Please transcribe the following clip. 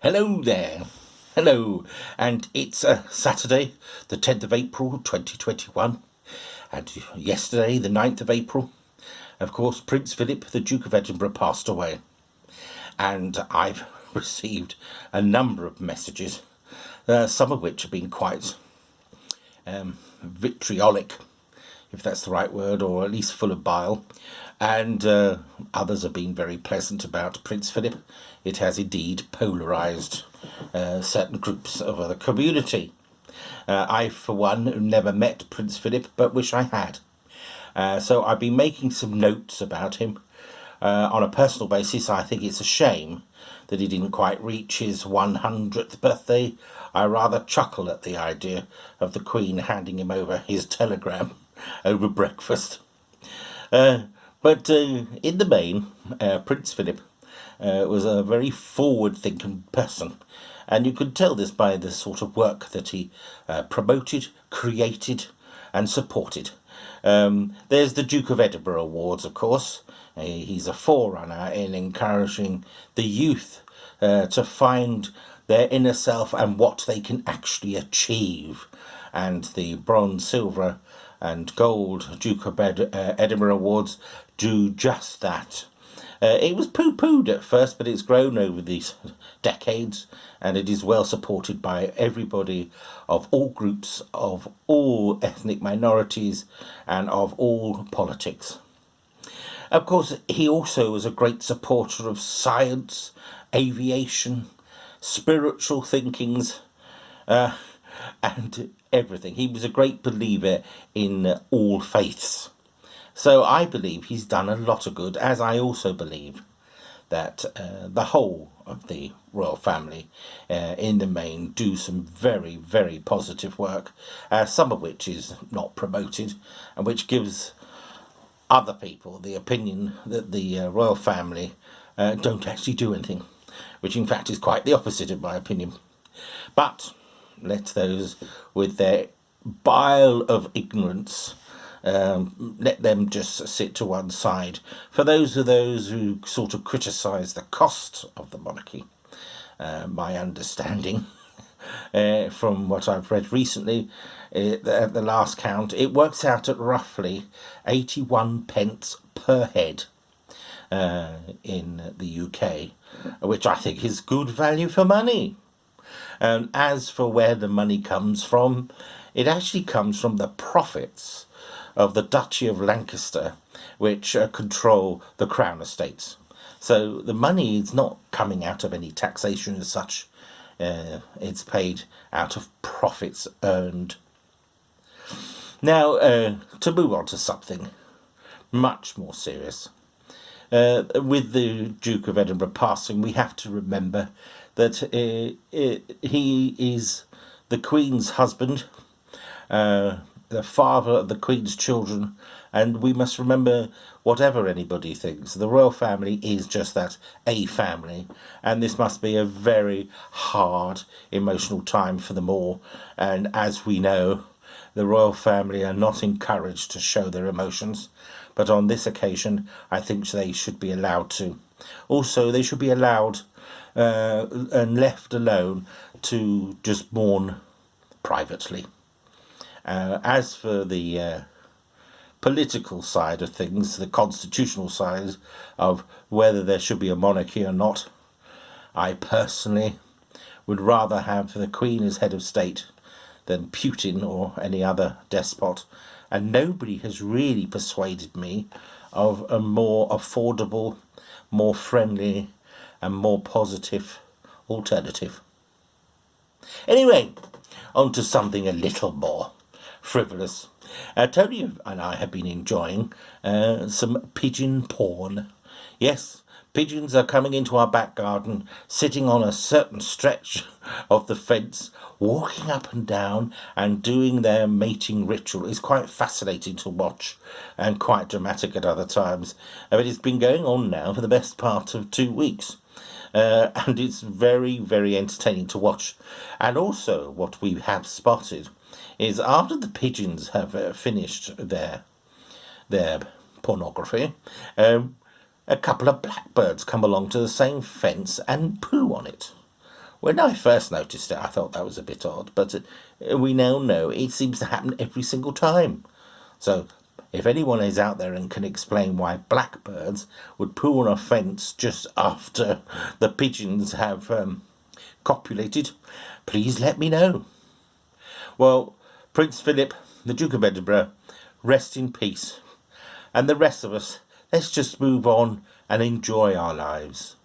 Hello there. Hello. And it's Saturday, the 10th of April 2021. And yesterday, the 9th of April, of course, Prince Philip, the Duke of Edinburgh, passed away. And I've received a number of messages, some of which have been quite vitriolic, if that's the right word, or at least full of bile. And others have been very pleasant about Prince Philip. It has indeed polarised certain groups of the community. I, for one, never met Prince Philip, but wish I had. So I've been making some notes about him. On a personal basis, I think it's a shame that he didn't quite reach his 100th birthday. I rather chuckle at the idea of the Queen handing him over his telegram over breakfast. But in the main, Prince Philip was a very forward-thinking person, and you could tell this by the sort of work that he promoted, created, and supported. There's the Duke of Edinburgh Awards, of course. He's a forerunner in encouraging the youth to find their inner self and what they can actually achieve. And the bronze, silver, and gold Duke of Edinburgh Awards do just that. It was poo-pooed at first, but it's grown over these decades, and it is well supported by everybody of all groups, of all ethnic minorities, and of all politics. Of course, he also was a great supporter of science, aviation, spiritual thinkings, and everything. He was a great believer in all faiths. So I believe he's done a lot of good, as I also believe that the whole of the royal family in the main do some very, very positive work, some of which is not promoted and which gives other people the opinion that the royal family don't actually do anything, which in fact is quite the opposite of my opinion. But let those with their bile of ignorance, let them just sit to one side. For those who sort of criticise the cost of the monarchy, my understanding, from what I've read recently, at the last count, it works out at roughly 81 pence per head in the UK, which I think is good value for money. And as for where the money comes from, it actually comes from the profits of the Duchy of Lancaster, which control the Crown estates. So the money is not coming out of any taxation as such. It's paid out of profits earned. Now, to move on to something much more serious. With the Duke of Edinburgh passing, we have to remember that he is the Queen's husband, the father of the Queen's children, and we must remember, whatever anybody thinks, the royal family is just that, a family, and this must be a very hard emotional time for them all. And as we know, the royal family are not encouraged to show their emotions, but on this occasion I think they should be allowed to. Also, they should be allowed and left alone to just mourn privately. As for the political side of things, the constitutional side of whether there should be a monarchy or not, I personally would rather have the Queen as head of state than Putin or any other despot, and nobody has really persuaded me of a more affordable, more friendly, and more positive alternative. Anyway, on to something a little more frivolous. Tony and I have been enjoying some pigeon porn. Yes, pigeons are coming into our back garden, sitting on a certain stretch of the fence, walking up and down and doing their mating ritual. It's quite fascinating to watch and quite dramatic at other times. But it's been going on now for the best part of 2 weeks. And it's very, very entertaining to watch. And also what we have spotted is after the pigeons have finished their pornography, a couple of blackbirds come along to the same fence and poo on it. When I first noticed it, I thought that was a bit odd, but we now know it seems to happen every single time. So, if anyone is out there and can explain why blackbirds would poo on a fence just after the pigeons have copulated, please let me know. Well, Prince Philip, the Duke of Edinburgh, rest in peace. And the rest of us, let's just move on and enjoy our lives.